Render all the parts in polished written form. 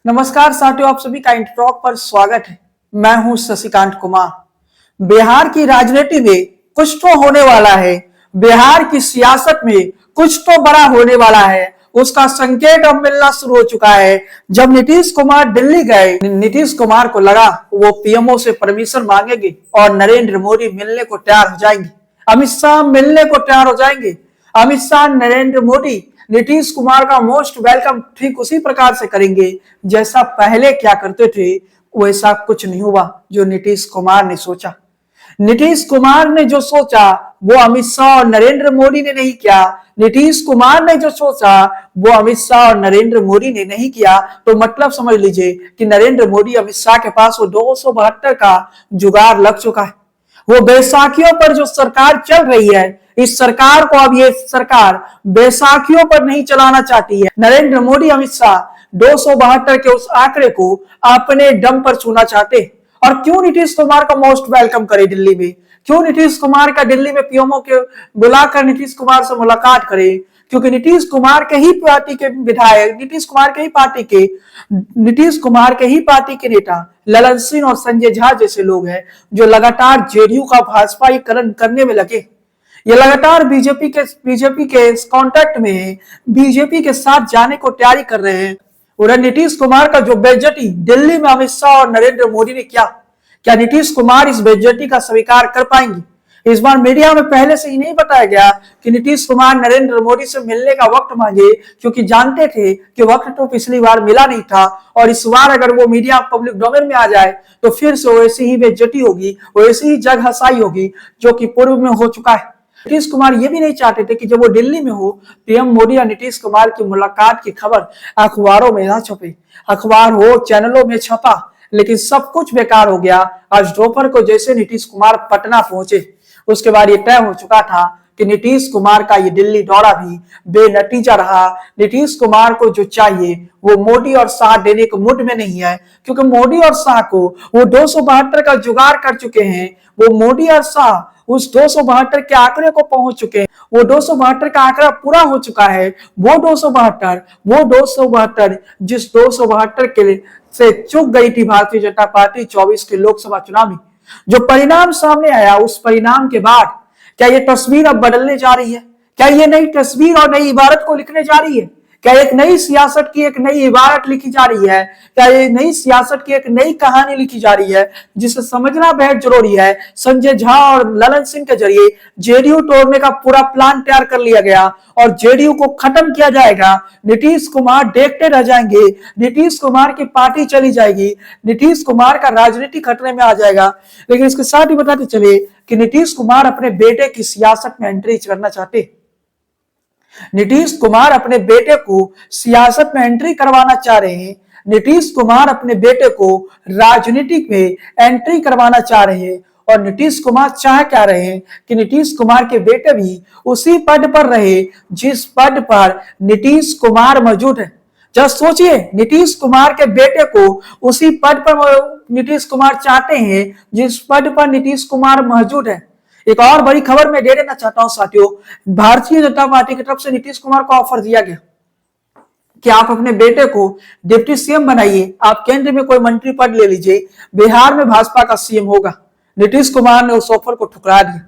नमस्कार साथियों, आप सभी का इंटरटॉक पर स्वागत है। मैं हूं शशिकांत कुमार। बिहार की राजनीति में कुछ तो होने वाला है, बिहार की सियासत में कुछ तो बड़ा होने वाला है। उसका संकेत अब मिलना शुरू हो चुका है। जब नीतीश कुमार दिल्ली गए, नीतीश कुमार को लगा वो पीएमओ से परमिशन मांगेंगे और नरेंद्र मोदी मिलने को तैयार हो जाएंगे, अमित शाह मिलने को तैयार हो जाएंगे। अमित शाह नरेंद्र मोदी नीतीश कुमार का मोस्ट वेलकम ठीक उसी प्रकार से करेंगे जैसा पहले क्या करते थे। वैसा कुछ नहीं हुआ जो नीतीश कुमार ने सोचा। नीतीश कुमार ने जो सोचा वो अमित शाह और नरेंद्र मोदी ने नहीं किया। नीतीश कुमार ने जो सोचा वो अमित शाह और नरेंद्र मोदी ने नहीं किया। तो मतलब समझ लीजिए कि नरेंद्र मोदी अमित शाह के पास वो 272 का जुगाड़ लग चुका है। वो बैसाखियों पर जो सरकार चल रही है, इस सरकार को अब ये सरकार बैसाखियों पर नहीं चलाना चाहती है। नरेंद्र मोदी अमित शाह 272 के उस आंकड़े को अपने दम पर छूना चाहते। और क्यों नीतीश कुमार का मोस्ट वेलकम करे दिल्ली में, क्यों नीतीश कुमार का दिल्ली में पीएमओ के बुलाकर नीतीश कुमार से मुलाकात करे? क्योंकि नीतीश कुमार के ही पार्टी के विधायक, नीतीश कुमार के ही पार्टी के नेता ललन सिंह और संजय झा जैसे लोग हैं जो लगातार जेडीयू का भाजपाईकरण करने में लगे। ये लगातार बीजेपी के कांटेक्ट में है, बीजेपी के साथ जाने को तैयारी कर रहे हैं। उधर नीतीश कुमार का जो बेइज्जती दिल्ली में अमित शाह और नरेंद्र मोदी ने किया, क्या नीतीश कुमार इस बेइज्जती का स्वीकार कर पाएंगे? इस बार मीडिया में पहले से ही नहीं बताया गया कि नीतीश कुमार नरेंद्र मोदी से मिलने का वक्त मांगे, क्योंकि जानते थे कि वक्त तो पिछली बार मिला नहीं था और इस बार अगर वो मीडिया पब्लिक डोमेन में आ जाए तो फिर से वैसी ही बेइज्जती होगी, वैसी ही जग हसाई होगी जो कि पूर्व में हो चुका है। नीतीश कुमार ये भी नहीं चाहते थे कि जब वो दिल्ली में हो, पीएम मोदी और नीतीश कुमार की मुलाकात की खबर अखबारों में ना छपे। अखबार हो, चैनलों में छपा, लेकिन सब कुछ बेकार हो गया। आज दोपहर को जैसे नीतीश कुमार पटना पहुंचे, उसके बाद ये तय हो चुका था कि नीतीश कुमार का ये दिल्ली दौरा भी बेनतीजा रहा। नीतीश कुमार को जो चाहिए वो मोदी और शाह देने के मूड में नहीं है, क्योंकि मोदी और शाह को वो 272 का जुगाड़ कर चुके हैं। वो मोदी और शाह उस 272 के आंकड़े को पहुंच चुके हैं। वो 272 का आंकड़ा पूरा हो चुका है। वो 272 जिस 272 के से चूक गई थी भारतीय जनता पार्टी 24 के लोकसभा चुनाव में, जो परिणाम सामने आया, उस परिणाम के बाद क्या ये तस्वीर अब बदलने जा रही है? क्या ये नई तस्वीर और नई इबारत को लिखने जा रही है? क्या एक नई सियासत की एक नई इबारत लिखी जा रही है? क्या ये नई सियासत की एक नई कहानी लिखी जा रही है जिसे समझना बेहद जरूरी है? संजय झा और ललन सिंह के जरिए जेडीयू तोड़ने का पूरा प्लान तैयार कर लिया गया और जेडीयू को खत्म किया जाएगा। नीतीश कुमार देखते रह जाएंगे, नीतीश कुमार की पार्टी चली जाएगी, नीतीश कुमार का राजनीति खतरे में आ जाएगा। लेकिन इसके साथ ही बताते चले कि नीतीश कुमार अपने बेटे की सियासत में एंट्री करना चाहते। नीतीश कुमार अपने बेटे को सियासत में एंट्री करवाना चाह रहे हैं। नीतीश कुमार अपने बेटे को राजनीति में एंट्री करवाना चाह रहे हैं। और नीतीश कुमार चाह क्या रहे हैं कि नीतीश कुमार के बेटे भी उसी पद पर रहे जिस पद पर नीतीश कुमार मौजूद है। जब सोचिए, नीतीश कुमार के बेटे को उसी पद पर नीतीश कुमार चाहते हैं जिस पद पर नीतीश कुमार मौजूद है। एक और बड़ी खबर मैं दे देना चाहता हूं साथियों, भारतीय जनता पार्टी की तरफ से नीतीश कुमार को ऑफर दिया गया कि आप अपने बेटे को डिप्टी सीएम बनाइए, आप केंद्र में कोई मंत्री पद ले लीजिए, बिहार में भाजपा का सीएम होगा। नीतीश कुमार ने उस ऑफर को ठुकरा दिया।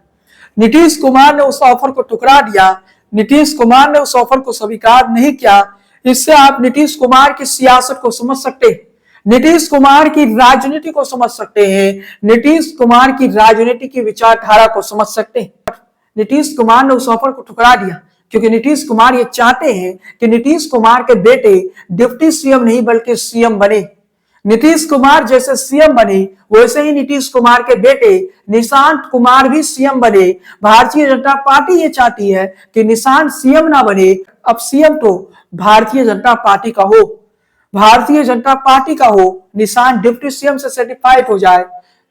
नीतीश कुमार ने उस ऑफर को ठुकरा दिया। नीतीश कुमार ने उस ऑफर को स्वीकार नहीं किया। इससे आप नीतीश कुमार की सियासत को समझ सकते हैं, नीतीश कुमार की राजनीति को समझ सकते हैं, नीतीश कुमार की राजनीति की विचारधारा को समझ सकते हैं। नीतीश कुमार ने उस ऑफर को ठुकरा दिया क्योंकि नीतीश कुमार ये चाहते हैं कि नीतीश कुमार के बेटे डिप्टी सीएम नहीं बल्कि सीएम बने। नीतीश कुमार जैसे सीएम बने वैसे ही नीतीश कुमार के बेटे निशांत कुमार भी सीएम बने। भारतीय जनता पार्टी ये चाहती है कि निशांत सीएम ना बने, अब सीएम तो भारतीय जनता पार्टी का हो, भारतीय जनता पार्टी का हो, निशांत डिप्टी सीएम से सर्टिफाइड हो जाए।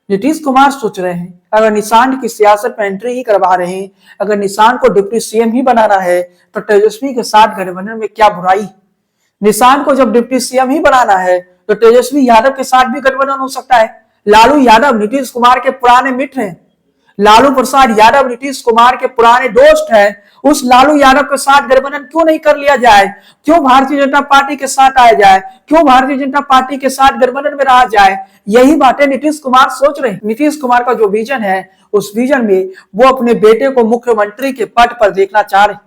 नीतीश कुमार सोच रहे हैं अगर निशांत की सियासत में एंट्री ही करवा रहे हैं, अगर निशांत को डिप्टी सीएम ही बनाना है तो तेजस्वी के साथ गठबंधन में क्या बुराई? निशांत को जब डिप्टी सीएम ही बनाना है तो तेजस्वी यादव के साथ भी गठबंधन हो सकता है। लालू यादव नीतीश कुमार के पुराने मित्र हैं। लालू प्रसाद यादव नीतीश कुमार के पुराने दोस्त हैं, उस लालू यादव के साथ गठबंधन क्यों नहीं कर लिया जाए? क्यों भारतीय जनता पार्टी के साथ आया जाए? क्यों भारतीय जनता पार्टी के साथ गठबंधन में रहा जाए? यही बातें नीतीश कुमार सोच रहे हैं। नीतीश कुमार का जो विजन है, उस विजन में वो अपने बेटे को मुख्यमंत्री के पद पर देखना चाह रहे हैं।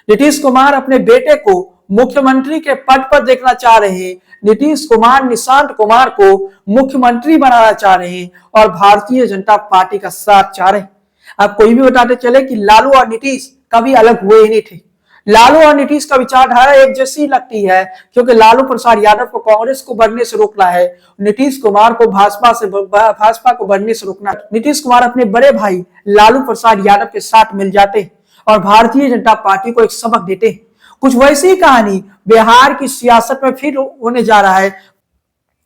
नीतीश कुमार अपने बेटे को मुख्यमंत्री के पद पर देखना चाह रहे हैं। नीतीश कुमार निशांत कुमार को मुख्यमंत्री बनाना चाह रहे हैं और भारतीय जनता पार्टी का साथ चाह रहे हैं। अब कोई भी बताते चले कि लालू और नीतीश कभी अलग हुए ही नहीं थे। लालू और नीतीश का विचारधारा एक जैसी लगती है, क्योंकि लालू प्रसाद यादव को कांग्रेस को बढ़ने से रोकना है, नीतीश कुमार को भाजपा को बढ़ने से रोकना है। नीतीश कुमार अपने बड़े भाई लालू प्रसाद यादव के साथ मिल जाते और भारतीय जनता पार्टी को एक सबक देते। कुछ वैसी कहानी बिहार की सियासत में फिर होने जा रहा है।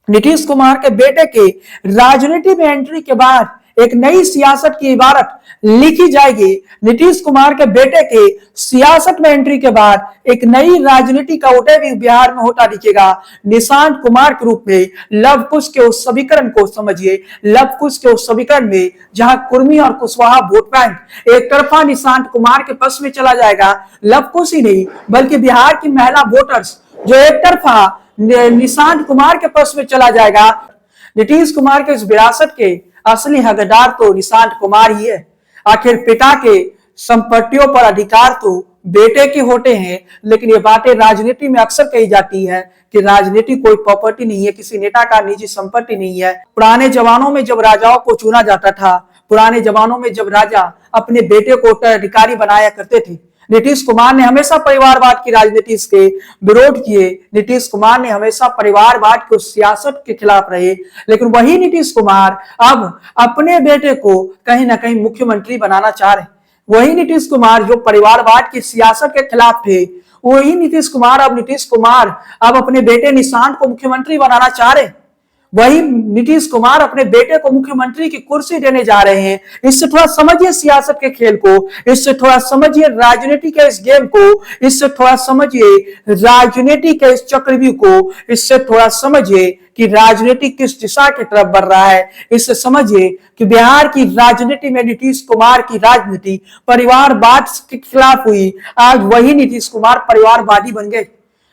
नीतीश कुमार के बेटे के राजनीति में एंट्री के बाद एक नई सियासत की इबारत लिखी जाएगी। नीतीश कुमार के बेटे के सियासत में एंट्री के बाद एक नई राजनीति का उदय भी बिहार में होता दिखेगा। निशांत कुमार के रूप में लव कुश के उस समीकरण को समझिए। लव कुश के उस समीकरण में जहां कुर्मी और कुशवाहा वोट बैंक एक तरफा निशांत कुमार के पक्ष में चला जाएगा, लव कुश ही नहीं बल्कि बिहार की महिला वोटर्स जो एक तरफा निशांत कुमार के पक्ष में चला जाएगा। नीतीश कुमार के इस विरासत के असली हकदार तो निशांत कुमार ही है। आखिर पिता के संपत्तियों पर अधिकार तो बेटे के होते हैं, लेकिन ये बातें राजनीति में अक्सर कही जाती है कि राजनीति कोई प्रॉपर्टी नहीं है, किसी नेता का निजी संपत्ति नहीं है। पुराने जमानों में जब राजाओं को चुना जाता था, पुराने जमानों में जब राजा अपने बेटे को उत्तराधिकारी बनाया करते थे, नीतीश कुमार ने हमेशा परिवारवाद की राजनीति के विरोध किए। नीतीश कुमार ने हमेशा परिवारवाद की सियासत के खिलाफ रहे, लेकिन वही नीतीश कुमार अब अपने बेटे को कहीं ना कहीं मुख्यमंत्री बनाना चाह रहे। वही नीतीश कुमार जो परिवारवाद की सियासत के खिलाफ थे, वही नीतीश कुमार अब अपने बेटे निशांत को मुख्यमंत्री बनाना चाह रहे। वही नीतीश कुमार अपने बेटे को मुख्यमंत्री की कुर्सी देने जा रहे हैं। इससे थोड़ा समझिए सियासत के खेल को, इससे थोड़ा समझिए राजनीति के इस गेम को, इससे थोड़ा समझिए राजनीति के इस चक्रव्यूह को, इससे थोड़ा समझिए कि राजनीति किस दिशा की तरफ बढ़ रहा है। इससे समझिए कि बिहार की राजनीति में नीतीश कुमार की राजनीति परिवारवाद के खिलाफ हुई, आज वही नीतीश कुमार परिवारवादी बन गए।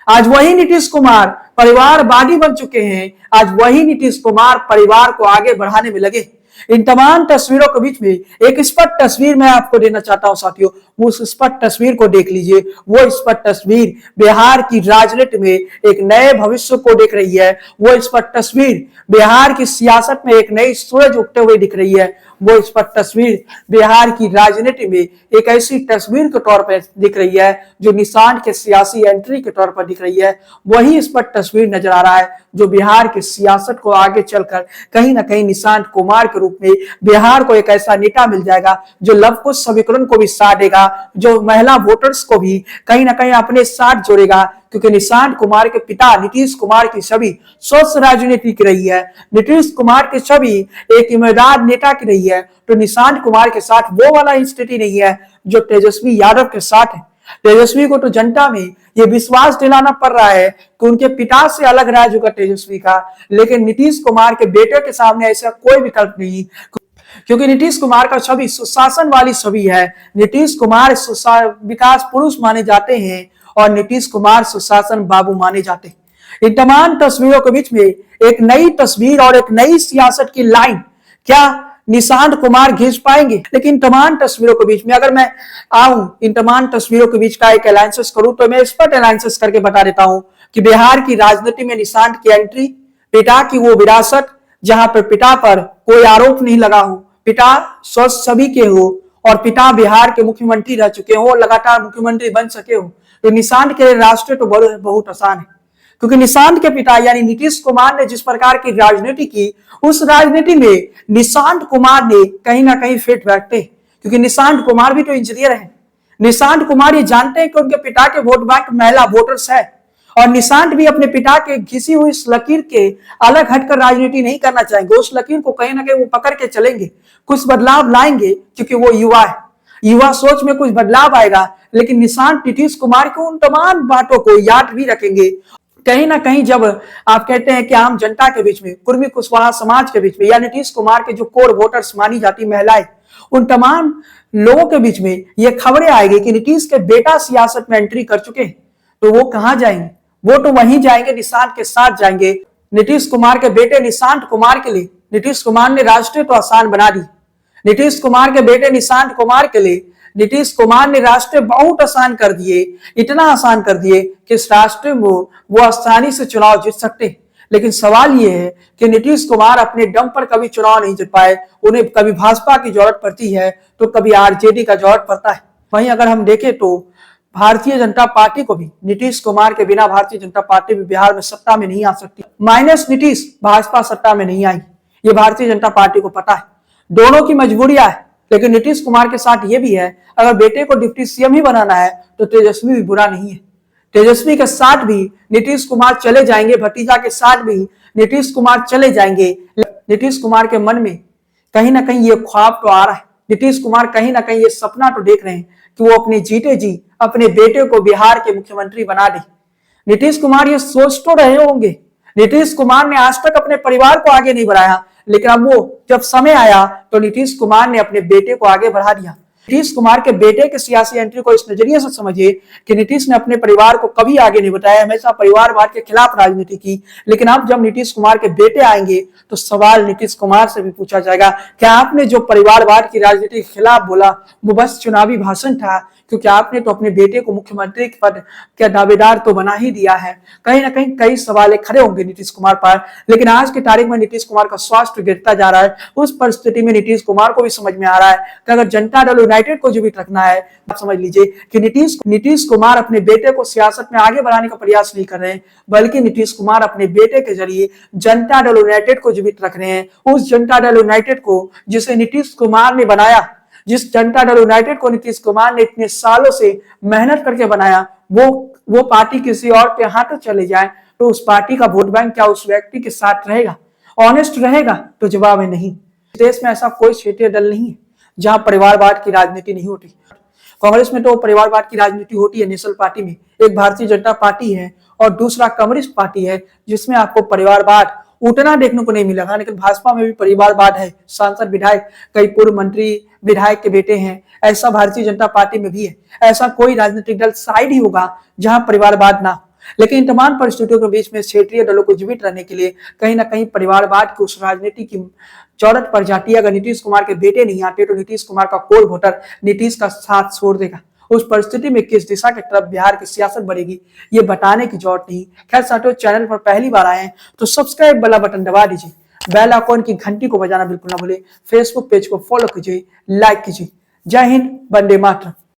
आज वही नीतीश कुमार परिवारवादी बन चुके हैं। आज वही नीतीश कुमार परिवार को आगे बढ़ाने में लगे। इन तमाम तस्वीरों के बीच में एक स्पष्ट तस्वीर मैं आपको देना चाहता हूं साथियों, वो उस स्पष्ट तस्वीर को देख लीजिए। वो स्पष्ट तस्वीर बिहार की राजनीति में एक नए भविष्य को देख रही है। वो स्पष्ट तस्वीर बिहार की सियासत में एक नई सूरज उगते हुए दिख रही है। वो स्पष्ट तस्वीर बिहार की राजनीति में एक ऐसी तस्वीर के तौर पर दिख रही है जो निशांत के सियासी एंट्री के तौर पर दिख रही है। वही स्पष्ट तस्वीर नजर आ रहा है जो बिहार की सियासत को आगे चलकर कहीं ना कहीं निशांत कुमार के रूप में बिहार को एक ऐसा नेता मिल जाएगा जो लव कुश समीकरण को भी साथ देगा, जो महिला वोटर्स को भी कहीं ना कहीं अपने साथ जोड़ेगा। क्योंकि निशांत कुमार के पिता नीतीश कुमार की छवि स्वच्छ राजनीति की रही है, नीतीश कुमार की छवि एक ईमानदार नेता की रही है, तो निशांत कुमार के साथ वो वाला स्थिति नहीं है जो तेजस्वी यादव के साथ है। तेजस्वी को तो जनता में ये विश्वास दिलाना पड़ रहा है कि उनके पिता से अलग राज होगा तेजस्वी का, लेकिन नीतीश कुमार के बेटे के सामने ऐसा कोई विकल्प नहीं, क्योंकि नीतीश कुमार का छवि सुशासन वाली छवि है। नीतीश कुमार विकास पुरुष माने जाते हैं और नीतीश कुमार सुशासन बाबू माने जाते हैं। इन तमाम तस्वीरों के बीच में एक नई तस्वीर और एक नई सियासत की लाइन क्या निशांत कुमार खींच पाएंगे? लेकिन तमाम तस्वीरों के बीच में अगर मैं आऊं, इन तमाम तस्वीरों के बीच का एक एनालिसिस करूं, तो मैं स्पष्ट एनालिसिस करके बता देता हूं कि बिहार की राजनीति में निशांत की एंट्री, पिता की वो विरासत जहां पर पिता पर कोई आरोप नहीं लगा हो, पिता स्वस्थ सभी के हो और पिता बिहार के मुख्यमंत्री रह चुके हो, लगातार मुख्यमंत्री बन सके हो, तो निशांत के रास्ते तो बहुत आसान है। क्योंकि निशांत के पिता यानी नीतीश कुमार ने जिस प्रकार की राजनीति की, उस राजनीति में निशांत कुमार ने कहीं ना कहीं फिट बैठते, क्योंकि निशांत कुमार भी तो इंजीनियर है। निशांत कुमार ये जानते हैं कि उनके पिता के वोट बैंक महिला वोटर्स है, और निशांत भी अपने पिता के घिसी हुई इस लकीर के अलग हटकर राजनीति नहीं करना चाहेंगे। उस लकीर को कहीं ना कहीं वो पकड़ के चलेंगे, कुछ बदलाव लाएंगे, क्योंकि वो युवा है। युवा सोच में कुछ बदलाव आएगा, लेकिन निशांत नीतीश कुमार की उन तमाम बातों को याद भी रखेंगे कहीं ना कहीं जब आप कहते हैं कि आम जनता के बीच में, कुर्मी कुशवाहा समाज के बीच में, या नीतीश कुमार के जो कोर वोटर्स मानी जाती महिलाएं, उन तमाम लोगों के बीच में ये खबरें आएगी कि नीतीश के बेटा सियासत में एंट्री कर चुके हैं, तो वो कहां जाएंगे? वो तो वहीं जाएंगे, निशांत के साथ जाएंगे। नीतीश कुमार के बेटे निशांत कुमार के लिए नीतीश कुमार ने राष्ट्रीय तो आसान बना दी। नीतीश कुमार के बेटे निशांत कुमार के लिए नीतीश कुमार ने रास्ते बहुत आसान कर दिए, इतना आसान कर दिए कि इस रास्ते में वो आसानी से चुनाव जीत सकते। लेकिन सवाल ये है कि नीतीश कुमार अपने दम पर कभी चुनाव नहीं जीत पाए। उन्हें कभी भाजपा की जरूरत पड़ती है तो कभी आरजेडी का जरूरत पड़ता है। वहीं अगर हम देखें तो भारतीय जनता पार्टी को भी नीतीश कुमार के बिना भारतीय जनता पार्टी भी बिहार में सत्ता में नहीं आ सकती। माइनस नीतीश भाजपा सत्ता में नहीं आई, ये भारतीय जनता पार्टी को पता है। दोनों की मजबूरियां है, लेकिन नीतीश कुमार के साथ ये भी है, अगर बेटे को डिप्टी सीएम ही बनाना है तो तेजस्वी भी बुरा नहीं है। तेजस्वी के साथ भी नीतीश कुमार चले जाएंगे, भतीजा के साथ भी नीतीश कुमार चले जाएंगे। नीतीश कुमार के मन में कहीं ना कहीं ये ख्वाब तो आ रहा है, नीतीश कुमार कहीं ना कहीं ये सपना तो देख रहे हैं कि वो अपने जीते जी अपने बेटे को बिहार के मुख्यमंत्री बना दे। नीतीश कुमार ये सोच तो रहे होंगे, नीतीश कुमार ने आज तक अपने परिवार को आगे नहीं बढ़ाया, लेकिन अब वो जब समय आया तो नीतीश कुमार ने अपने बेटे को आगे बढ़ा दिया। नीतीश कुमार के बेटे के सियासी एंट्री को इस नजरिए से समझिए कि नीतीश ने अपने परिवार को कभी आगे नहीं बताया, हमेशा परिवारवाद के खिलाफ राजनीति की। लेकिन अब जब नीतीश कुमार के बेटे आएंगे तो सवाल नीतीश कुमार से भी पूछा जाएगा, क्या आपने जो परिवारवाद की राजनीति के खिलाफ बोला वो बस चुनावी भाषण था? क्योंकि आपने तो अपने बेटे को मुख्यमंत्री पद का दावेदार तो बना ही दिया है। कहीं ना कहीं कई सवाल खड़े होंगे नीतीश कुमार पर। लेकिन आज की तारीख में नीतीश कुमार का स्वास्थ्य गिरता जा रहा है। उस परिस्थिति में नीतीश कुमार को भी समझ में आ रहा है कि अगर जनता दल यूनाइटेड को जीवित रखना है, आप समझ लीजिए कि नीतीश कुमार अपने बेटे को सियासत में आगे बढ़ाने का प्रयास नहीं कर रहे हैं, बल्कि नीतीश कुमार अपने बेटे के जरिए जनता दल यूनाइटेड को जीवित रख रहे हैं। उस जनता दल यूनाइटेड को जिसे नीतीश कुमार ने बनाया, जिस जनता दल यूनाइटेड को नीतीश कुमार ने इतने सालों से मेहनत करके बनाया, वो पार्टी किसी और के हाथ चले जाए तो उस पार्टी का वोट बैंक क्या उस व्यक्ति के साथ रहेगा, ऑनेस्ट रहेगा? तो जवाब है नहीं। देश में ऐसा कोई क्षेत्रीय दल नहीं है जहां परिवारवाद की राजनीति नहीं होती। कांग्रेस में तो परिवारवाद की राजनीति होती है, नेशनल पार्टी में एक भारतीय जनता पार्टी है और दूसरा कम्युनिस्ट पार्टी है, जिसमें आपको परिवारवाद उतना देखने को नहीं मिलेगा। लेकिन भाजपा में भी परिवारवाद है, सांसद विधायक कई पूर्व मंत्री विधायक के बेटे हैं, ऐसा भारतीय जनता पार्टी में भी है। ऐसा कोई राजनीतिक दल शायद ही होगा जहां परिवारवाद ना हो। लेकिन इन तमाम परिस्थितियों के बीच में क्षेत्रीय दलों को जीवित रहने के लिए कहीं ना कहीं परिवारवाद की उस राजनीति की जरूरत पड़ जाती है। अगर नीतीश कुमार के बेटे नहीं आते तो नीतीश कुमार का कोर वोटर नीतीश का साथ छोड़ देगा। उस परिस्थिति में किस दिशा की तरफ बिहार की सियासत बढ़ेगी ये बताने की जरूरत नहीं। खैर साथियों, चैनल पर पहली बार आए हैं तो सब्सक्राइब वाला बटन दबा दीजिए, बेल आइकॉन की घंटी को बजाना बिल्कुल ना भूले, फेसबुक पेज को फॉलो कीजिए, लाइक कीजिए। जय हिंद, वंदे मातरम।